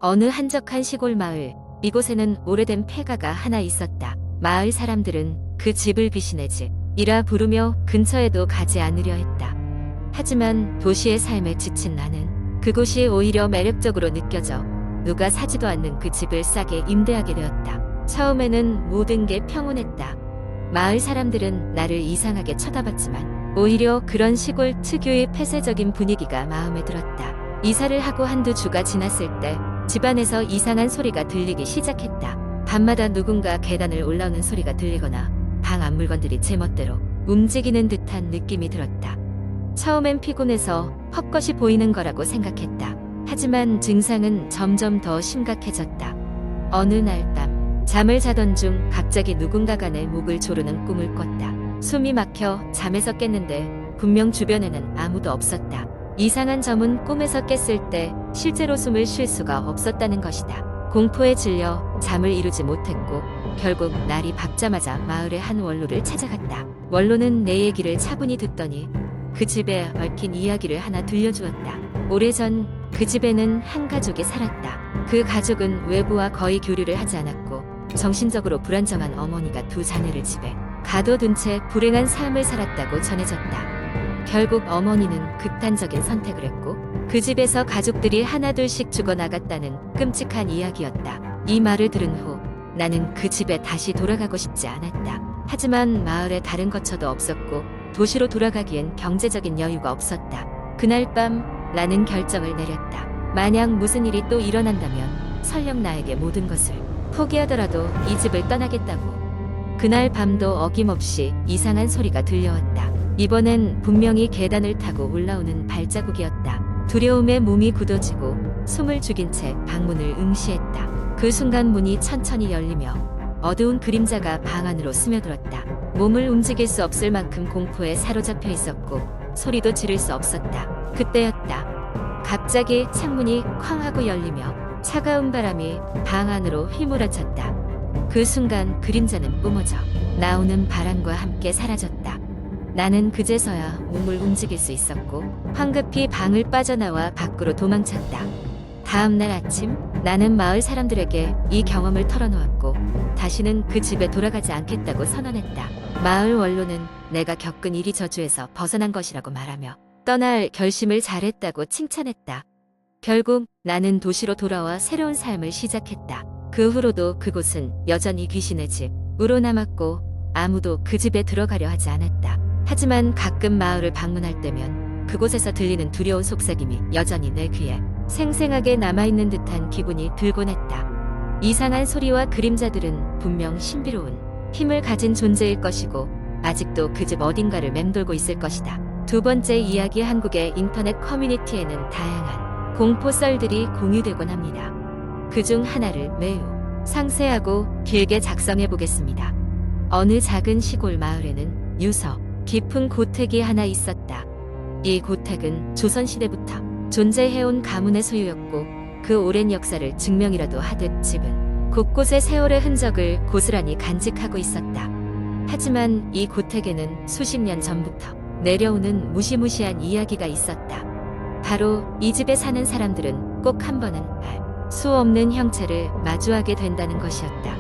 어느 한적한 시골 마을, 이곳에는 오래된 폐가가 하나 있었다. 마을 사람들은 그 집을 귀신의 집이라 부르며 근처에도 가지 않으려 했다. 하지만 도시의 삶에 지친 나는 그곳이 오히려 매력적으로 느껴져 누가 사지도 않는 그 집을 싸게 임대하게 되었다. 처음에는 모든 게 평온했다. 마을 사람들은 나를 이상하게 쳐다봤지만 오히려 그런 시골 특유의 폐쇄적인 분위기가 마음에 들었다. 이사를 하고 한두 주가 지났을 때 집안에서 이상한 소리가 들리기 시작했다. 밤마다 누군가 계단을 올라오는 소리가 들리거나 방 안 물건들이 제멋대로 움직이는 듯한 느낌이 들었다. 처음엔 피곤해서 헛것이 보이는 거라고 생각했다. 하지만 증상은 점점 더 심각해졌다. 어느 날 밤 잠을 자던 중 갑자기 누군가가 내 목을 조르는 꿈을 꿨다. 숨이 막혀 잠에서 깼는데 분명 주변에는 아무도 없었다. 이상한 점은 꿈에서 깼을 때 실제로 숨을 쉴 수가 없었다는 것이다. 공포에 질려 잠을 이루지 못했고 결국 날이 밝자마자 마을의 한 원로를 찾아갔다. 원로는 내 얘기를 차분히 듣더니 그 집에 얽힌 이야기를 하나 들려주었다. 오래전 그 집에는 한 가족이 살았다. 그 가족은 외부와 거의 교류를 하지 않았고 정신적으로 불안정한 어머니가 두 자녀를 집에 가둬둔 채 불행한 삶을 살았다고 전해졌다. 결국 어머니는 극단적인 선택을 했고 그 집에서 가족들이 하나둘씩 죽어나갔다는 끔찍한 이야기였다. 이 말을 들은 후 나는 그 집에 다시 돌아가고 싶지 않았다. 하지만 마을에 다른 거처도 없었고 도시로 돌아가기엔 경제적인 여유가 없었다. 그날 밤 나는 결정을 내렸다. 만약 무슨 일이 또 일어난다면 설령 나에게 모든 것을 포기하더라도 이 집을 떠나겠다고. 그날 밤도 어김없이 이상한 소리가 들려왔다. 이번엔 분명히 계단을 타고 올라오는 발자국이었다. 두려움에 몸이 굳어지고 숨을 죽인 채 방문을 응시했다. 그 순간 문이 천천히 열리며 어두운 그림자가 방 안으로 스며들었다. 몸을 움직일 수 없을 만큼 공포에 사로잡혀 있었고 소리도 지를 수 없었다. 그때였다. 갑자기 창문이 쾅 하고 열리며 차가운 바람이 방 안으로 휘몰아쳤다. 그 순간 그림자는 뿜어져 나오는 바람과 함께 사라졌다. 나는 그제서야 몸을 움직일 수 있었고 황급히 방을 빠져나와 밖으로 도망쳤다. 다음 날 아침 나는 마을 사람들에게 이 경험을 털어놓았고 다시는 그 집에 돌아가지 않겠다고 선언했다. 마을 원로는 내가 겪은 일이 저주에서 벗어난 것이라고 말하며 떠날 결심을 잘했다고 칭찬했다. 결국 나는 도시로 돌아와 새로운 삶을 시작했다. 그 후로도 그곳은 여전히 귀신의 집으로 남았고 아무도 그 집에 들어가려 하지 않았다. 하지만 가끔 마을을 방문할 때면 그곳에서 들리는 두려운 속삭임이 여전히 내 귀에 생생하게 남아있는 듯한 기분이 들곤 했다. 이상한 소리와 그림자들은 분명 신비로운 힘을 가진 존재일 것이고 아직도 그 집 어딘가를 맴돌고 있을 것이다. 두 번째 이야기. 한국의 인터넷 커뮤니티에는 다양한 공포 썰들이 공유되곤 합니다. 그중 하나를 매우 상세하고 길게 작성해 보겠습니다. 어느 작은 시골 마을에는 유서 깊은 고택이 하나 있었다. 이 고택은 조선시대부터 존재해온 가문의 소유였고 그 오랜 역사를 증명이라도 하듯 집은 곳곳에 세월의 흔적을 고스란히 간직하고 있었다. 하지만 이 고택에는 수십 년 전부터 내려오는 무시무시한 이야기가 있었다. 바로 이 집에 사는 사람들은 꼭 한 번은 알 수 없는 형체를 마주하게 된다는 것이었다.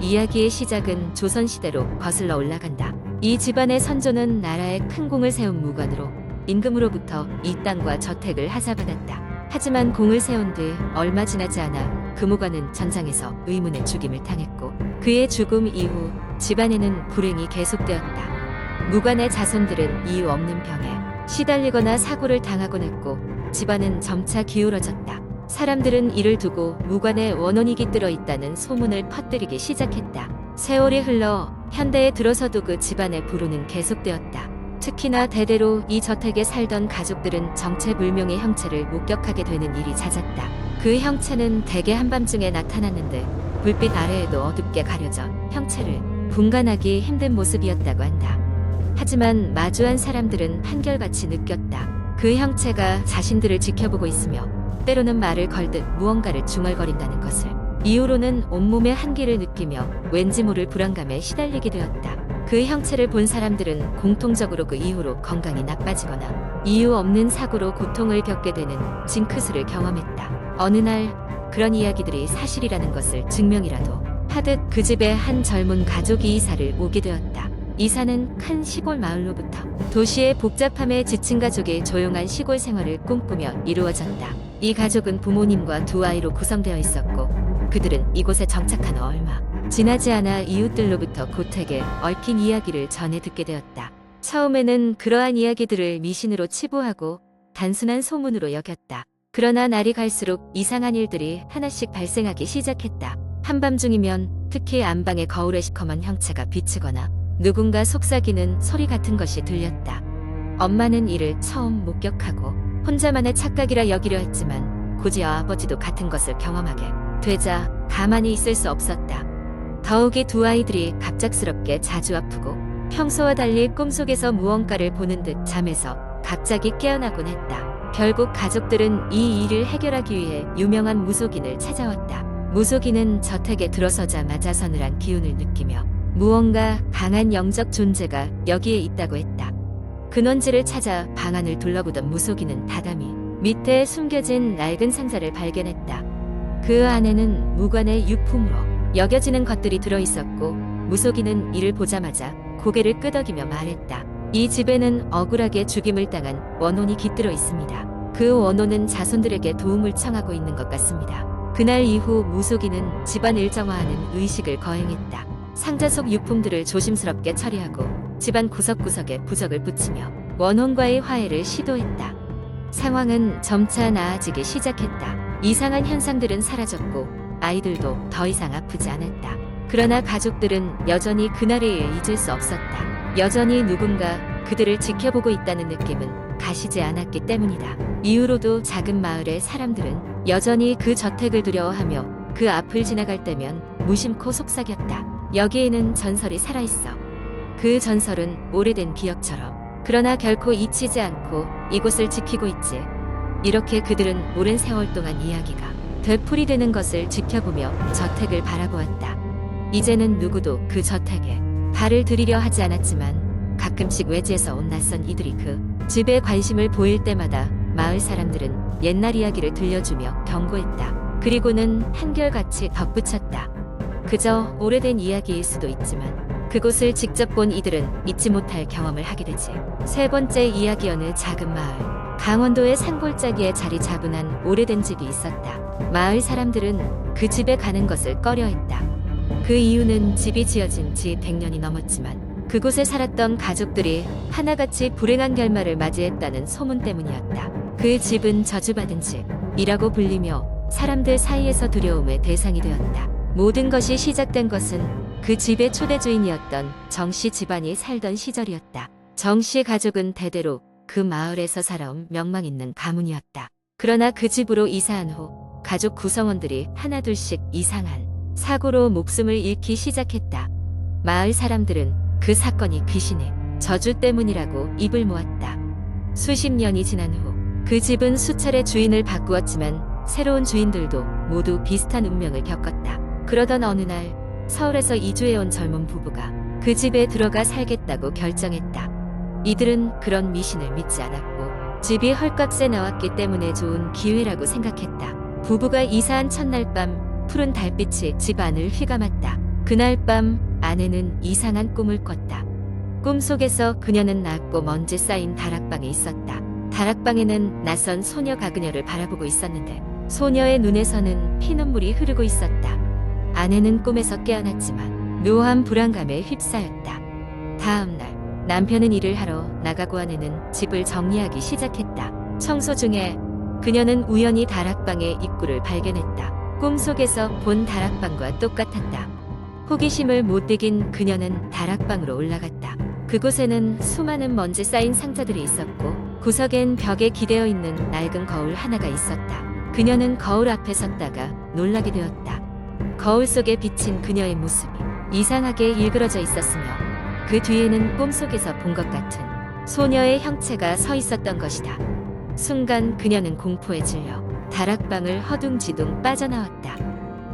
이야기의 시작은 조선시대로 거슬러 올라간다. 이 집안의 선조는 나라에 큰 공을 세운 무관으로 임금으로부터 이 땅과 저택을 하사받았다. 하지만 공을 세운 뒤 얼마 지나지 않아 그 무관은 전장에서 의문의 죽임을 당했고 그의 죽음 이후 집안에는 불행이 계속되었다. 무관의 자손들은 이유 없는 병에 시달리거나 사고를 당하곤 했고 집안은 점차 기울어졌다. 사람들은 이를 두고 무관의 원혼이 깃들어 있다는 소문을 퍼뜨리기 시작했다. 세월이 흘러 현대에 들어서도 그 집안의 불운은 계속되었다. 특히나 대대로 이 저택에 살던 가족들은 정체불명의 형체를 목격하게 되는 일이 잦았다. 그 형체는 대개 한밤중에 나타났는데 불빛 아래에도 어둡게 가려져 형체를 분간하기 힘든 모습이었다고 한다. 하지만 마주한 사람들은 한결같이 느꼈다. 그 형체가 자신들을 지켜보고 있으며 때로는 말을 걸듯 무언가를 중얼거린다는 것을. 이후로는 온몸에 한기를 느끼며 왠지 모를 불안감에 시달리게 되었다. 그 형체를 본 사람들은 공통적으로 그 이후로 건강이 나빠지거나 이유 없는 사고로 고통을 겪게 되는 징크스를 경험했다. 어느 날 그런 이야기들이 사실이라는 것을 증명이라도 하듯 그 집에 한 젊은 가족이 이사를 오게 되었다. 이사는 큰 시골 마을로부터 도시의 복잡함에 지친 가족이 조용한 시골 생활을 꿈꾸며 이루어졌다. 이 가족은 부모님과 두 아이로 구성되어 있었고 그들은 이곳에 정착한 얼마 지나지 않아 이웃들로부터 고택에 얽힌 이야기를 전해 듣게 되었다. 처음에는 그러한 이야기들을 미신으로 치부하고 단순한 소문으로 여겼다. 그러나 날이 갈수록 이상한 일들이 하나씩 발생하기 시작했다. 한밤중이면 특히 안방의 거울에 시커먼 형체가 비치거나 누군가 속삭이는 소리 같은 것이 들렸다. 엄마는 이를 처음 목격하고 혼자만의 착각이라 여기려 했지만 굳이 아버지도 같은 것을 경험하게 되자 가만히 있을 수 없었다. 더욱이 두 아이들이 갑작스럽게 자주 아프고 평소와 달리 꿈속에서 무언가를 보는 듯 잠에서 갑자기 깨어나곤 했다. 결국 가족들은 이 일을 해결하기 위해 유명한 무속인을 찾아왔다. 무속인은 저택에 들어서자마자 서늘한 기운을 느끼며 무언가 강한 영적 존재가 여기에 있다고 했다. 근원지를 찾아 방 안을 둘러보던 무속인은 다다미 밑에 숨겨진 낡은 상자를 발견했다. 그 안에는 무관의 유품으로 여겨지는 것들이 들어있었고 무속인은 이를 보자마자 고개를 끄덕이며 말했다. 이 집에는 억울하게 죽임을 당한 원혼이 깃들어 있습니다. 그 원혼은 자손들에게 도움을 청하고 있는 것 같습니다. 그날 이후 무속인은 집안 일정화하는 의식을 거행했다. 상자 속 유품들을 조심스럽게 처리하고 집안 구석구석에 부적을 붙이며 원혼과의 화해를 시도했다. 상황은 점차 나아지기 시작했다. 이상한 현상들은 사라졌고 아이들도 더 이상 아프지 않았다. 그러나 가족들은 여전히 그날의 일 잊을 수 없었다. 여전히 누군가 그들을 지켜보고 있다는 느낌은 가시지 않았기 때문이다. 이후로도 작은 마을의 사람들은 여전히 그 저택을 두려워하며 그 앞을 지나갈 때면 무심코 속삭였다. 여기에는 전설이 살아있어. 그 전설은 오래된 기억처럼 그러나 결코 잊히지 않고 이곳을 지키고 있지. 이렇게 그들은 오랜 세월 동안 이야기가 되풀이되는 것을 지켜보며 저택을 바라보았다. 이제는 누구도 그 저택에 발을 들이려 하지 않았지만 가끔씩 외지에서 온 낯선 이들이 그 집에 관심을 보일 때마다 마을 사람들은 옛날 이야기를 들려주며 경고했다. 그리고는 한결같이 덧붙였다. 그저 오래된 이야기일 수도 있지만 그곳을 직접 본 이들은 잊지 못할 경험을 하게 되지. 세 번째 이야기. 어느 작은 마을. 강원도의 산골짜기에 자리 잡은 한 오래된 집이 있었다. 마을 사람들은 그 집에 가는 것을 꺼려했다. 그 이유는 집이 지어진 지 100년이 넘었지만 그곳에 살았던 가족들이 하나같이 불행한 결말을 맞이했다는 소문 때문이었다. 그 집은 저주받은 집이라고 불리며 사람들 사이에서 두려움의 대상이 되었다. 모든 것이 시작된 것은 그 집의 초대주인이었던 정씨 집안이 살던 시절이었다. 정씨 가족은 대대로 그 마을에서 살아온 명망 있는 가문이었다. 그러나 그 집으로 이사한 후 가족 구성원들이 하나둘씩 이상한 사고로 목숨을 잃기 시작했다. 마을 사람들은 그 사건이 귀신의 저주 때문이라고 입을 모았다. 수십 년이 지난 후 그 집은 수차례 주인을 바꾸었지만 새로운 주인들도 모두 비슷한 운명을 겪었다. 그러던 어느 날 서울에서 이주해온 젊은 부부가 그 집에 들어가 살겠다고 결정했다. 이들은 그런 미신을 믿지 않았고 집이 헐값에 나왔기 때문에 좋은 기회라고 생각했다. 부부가 이사한 첫날 밤 푸른 달빛이 집 안을 휘감았다. 그날 밤 아내는 이상한 꿈을 꿨다. 꿈속에서 그녀는 낮고 먼지 쌓인 다락방에 있었다. 다락방에는 낯선 소녀가 그녀를 바라보고 있었는데 소녀의 눈에서는 피눈물이 흐르고 있었다. 아내는 꿈에서 깨어났지만 묘한 불안감에 휩싸였다. 다음 날 남편은 일을 하러 나가고 아내는 집을 정리하기 시작했다. 청소 중에 그녀는 우연히 다락방의 입구를 발견했다. 꿈속에서 본 다락방과 똑같았다. 호기심을 못 이긴 그녀는 다락방으로 올라갔다. 그곳에는 수많은 먼지 쌓인 상자들이 있었고 구석엔 벽에 기대어 있는 낡은 거울 하나가 있었다. 그녀는 거울 앞에 섰다가 놀라게 되었다. 거울 속에 비친 그녀의 모습이 이상하게 일그러져 있었으며 그 뒤에는 꿈속에서 본 것 같은 소녀의 형체가 서 있었던 것이다. 순간 그녀는 공포에 질려 다락방을 허둥지둥 빠져나왔다.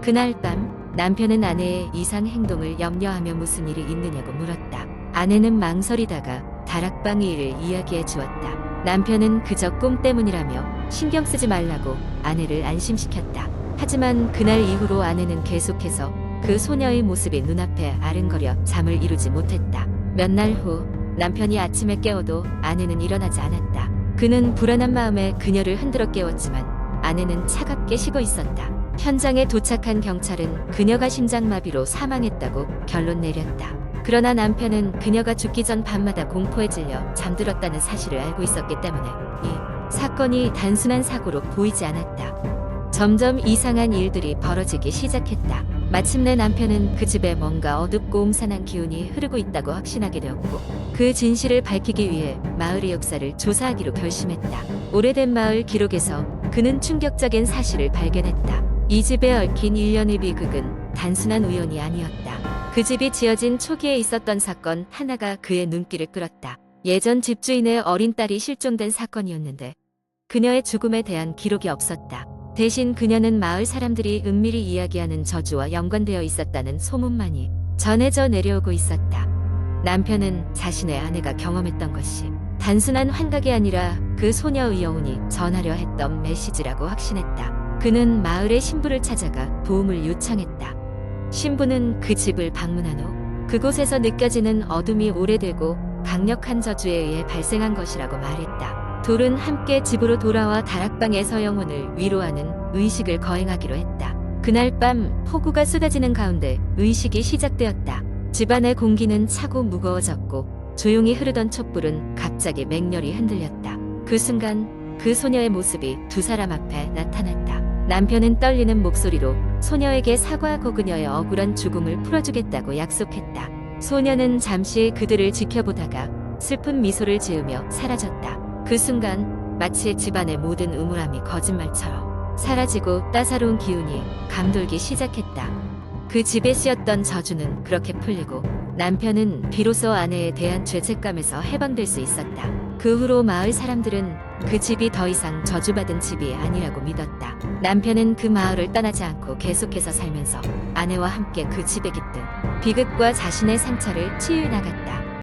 그날 밤 남편은 아내의 이상 행동을 염려하며 무슨 일이 있느냐고 물었다. 아내는 망설이다가 다락방 일을 이야기해 주었다. 남편은 그저 꿈 때문이라며 신경 쓰지 말라고 아내를 안심시켰다. 하지만 그날 이후로 아내는 계속해서 그 소녀의 모습이 눈앞에 아른거려 잠을 이루지 못했다. 몇 날 후 남편이 아침에 깨워도 아내는 일어나지 않았다. 그는 불안한 마음에 그녀를 흔들어 깨웠지만 아내는 차갑게 쉬고 있었다. 현장에 도착한 경찰은 그녀가 심장마비로 사망했다고 결론 내렸다. 그러나 남편은 그녀가 죽기 전 밤마다 공포에 질려 잠들었다는 사실을 알고 있었기 때문에 이 사건이 단순한 사고로 보이지 않았다. 점점 이상한 일들이 벌어지기 시작했다. 마침내 남편은 그 집에 뭔가 어둡고 음산한 기운이 흐르고 있다고 확신하게 되었고 그 진실을 밝히기 위해 마을의 역사를 조사하기로 결심했다. 오래된 마을 기록에서 그는 충격적인 사실을 발견했다. 이 집에 얽힌 일련의 비극은 단순한 우연이 아니었다. 그 집이 지어진 초기에 있었던 사건 하나가 그의 눈길을 끌었다. 예전 집주인의 어린 딸이 실종된 사건이었는데 그녀의 죽음에 대한 기록이 없었다. 대신 그녀는 마을 사람들이 은밀히 이야기하는 저주와 연관되어 있었다는 소문만이 전해져 내려오고 있었다. 남편은 자신의 아내가 경험했던 것이 단순한 환각이 아니라 그 소녀의 영혼이 전하려 했던 메시지라고 확신했다. 그는 마을의 신부를 찾아가 도움을 요청했다. 신부는 그 집을 방문한 후 그곳에서 느껴지는 어둠이 오래되고 강력한 저주에 의해 발생한 것이라고 말했다. 둘은 함께 집으로 돌아와 다락방에서 영혼을 위로하는 의식을 거행하기로 했다. 그날 밤 폭우가 쏟아지는 가운데 의식이 시작되었다. 집안의 공기는 차고 무거워졌고 조용히 흐르던 촛불은 갑자기 맹렬히 흔들렸다. 그 순간 그 소녀의 모습이 두 사람 앞에 나타났다. 남편은 떨리는 목소리로 소녀에게 사과하고 그녀의 억울한 죽음을 풀어주겠다고 약속했다. 소녀는 잠시 그들을 지켜보다가 슬픈 미소를 지으며 사라졌다. 그 순간 마치 집안의 모든 음울함이 거짓말처럼 사라지고 따사로운 기운이 감돌기 시작했다. 그 집에 씌었던 저주는 그렇게 풀리고 남편은 비로소 아내에 대한 죄책감에서 해방될 수 있었다. 그 후로 마을 사람들은 그 집이 더 이상 저주받은 집이 아니라고 믿었다. 남편은 그 마을을 떠나지 않고 계속해서 살면서 아내와 함께 그 집에 깃든 비극과 자신의 상처를 치유해 나갔다.